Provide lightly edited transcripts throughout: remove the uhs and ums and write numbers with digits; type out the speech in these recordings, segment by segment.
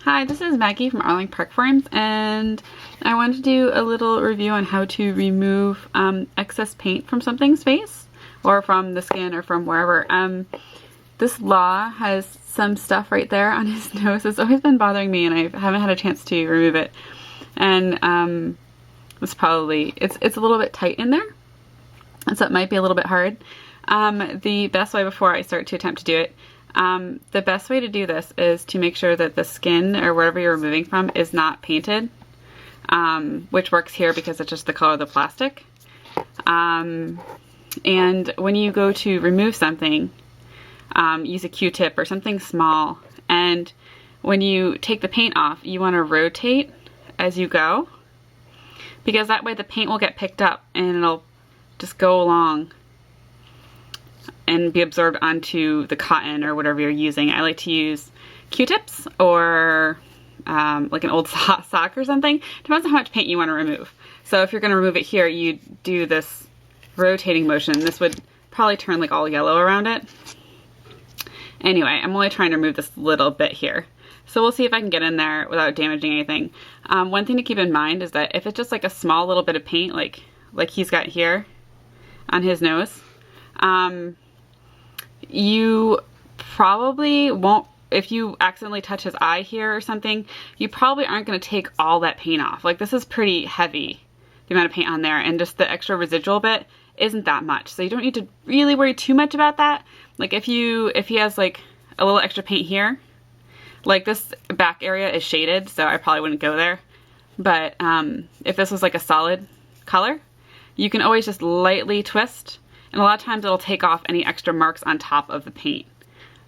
Hi, this is Maggie from Arling Park Farms, and I wanted to do a little review on how to remove excess paint from something's face, or from the skin, or from wherever. This Law has some stuff right there on his nose. It's always been bothering me, and I haven't had a chance to remove it. And it's probably, it's a little bit tight in there, and so it might be a little bit hard. The best way, before I start to attempt to do it, the best way to do this is to make sure that the skin or whatever you're removing from is not painted, which works here because it's just the color of the plastic. And when you go to remove something, use a Q-tip or something small, and when you take the paint off, you want to rotate as you go, because that way the paint will get picked up and it'll just go along and be absorbed onto the cotton or whatever you're using. I like to use Q-tips or like an old sock or something. Depends on how much paint you want to remove. So if you're going to remove it here, you do this rotating motion. This would probably turn like all yellow around it. Anyway, I'm only trying to remove this little bit here. So we'll see if I can get in there without damaging anything. One thing to keep in mind is that if it's just like a small little bit of paint, like he's got here on his nose, you probably won't, if you accidentally touch his eye here or something, you probably aren't going to take all that paint off. Like, this is pretty heavy, the amount of paint on there, and just the extra residual bit isn't that much. So you don't need to really worry too much about that. Like, if he has like a little extra paint here, like this back area is shaded, so I probably wouldn't go there. But if this was like a solid color, you can always just lightly twist, and a lot of times it'll take off any extra marks on top of the paint.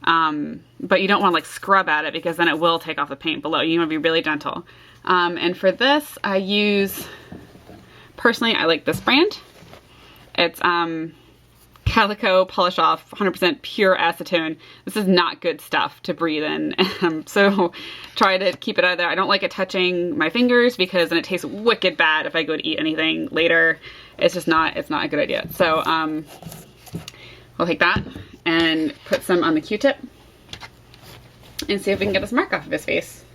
But you don't want to like scrub at it, because then it will take off the paint below. You want to be really gentle. And for this, I use, personally, I like this brand. It's Calico Polish Off 100% pure acetone. This is not good stuff to breathe in. So try to keep it out of there. I don't like it touching my fingers, because then it tastes wicked bad if I go to eat anything later. It's just not, it's not a good idea. So we'll take that and put some on the Q-tip and see if we can get this mark off of his face.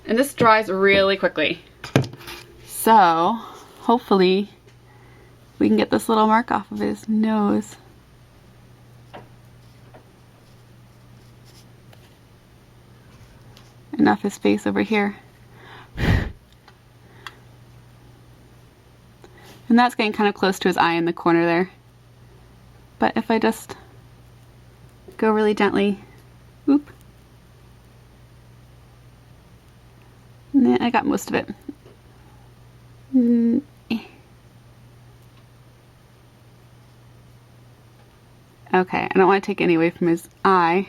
And this dries really quickly, so hopefully we can get this little mark off of his nose. And off his face over here. And that's getting kind of close to his eye in the corner there. But if I just go really gently, whoop. Nah, I got most of it. Okay, I don't want to take any away from his eye.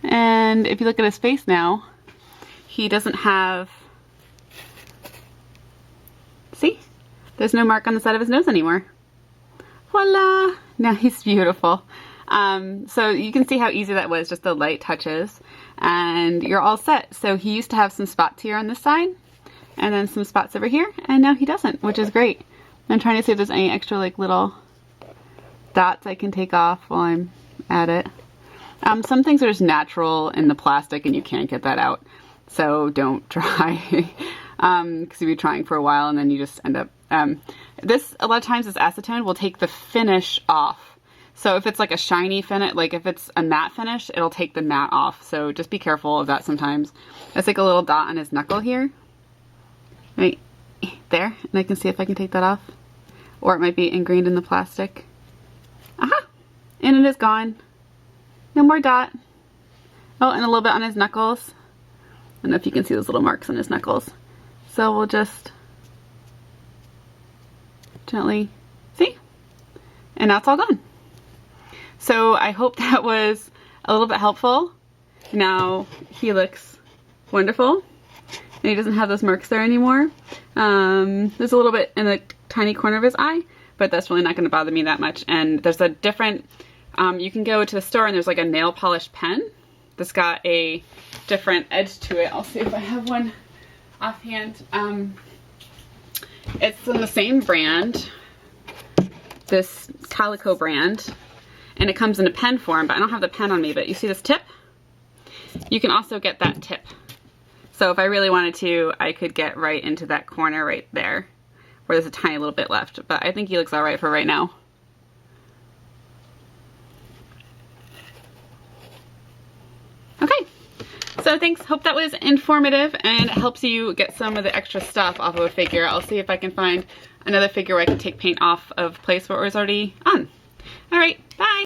And if you look at his face now, he doesn't have, see? There's no mark on the side of his nose anymore. Voila! Now he's beautiful. So you can see how easy that was, just the light touches, and you're all set. So he used to have some spots here on this side, and then some spots over here, and now he doesn't, which is great. I'm trying to see if there's any extra like little dots I can take off while I'm at it. Some things are just natural in the plastic and you can't get that out, so don't try. Because you'll be trying for a while and then you just end up, this, a lot of times this acetone will take the finish off. So if it's like a shiny finish, like if it's a matte finish, it'll take the matte off. So just be careful of that sometimes. That's like a little dot on his knuckle here. Right there, and I can see if I can take that off. Or it might be ingrained in the plastic. Aha! And it is gone. No more dot. Oh, and a little bit on his knuckles. I don't know if you can see those little marks on his knuckles. So we'll just gently, see? And now it's all gone. So I hope that was a little bit helpful. Now he looks wonderful. And he doesn't have those marks there anymore. There's a little bit in the tiny corner of his eye, but that's really not going to bother me that much. And there's a different, you can go to the store and there's like a nail polish pen that's got a different edge to it. I'll see if I have one offhand. It's in the same brand, this Calico brand, and it comes in a pen form, but I don't have the pen on me, but you see this tip? You can also get that tip. So if I really wanted to, I could get right into that corner right there, where there's a tiny little bit left, but I think he looks all right for right now. Okay, so thanks. Hope that was informative and helps you get some of the extra stuff off of a figure. I'll see if I can find another figure where I can take paint off of place where it was already on. All right, bye.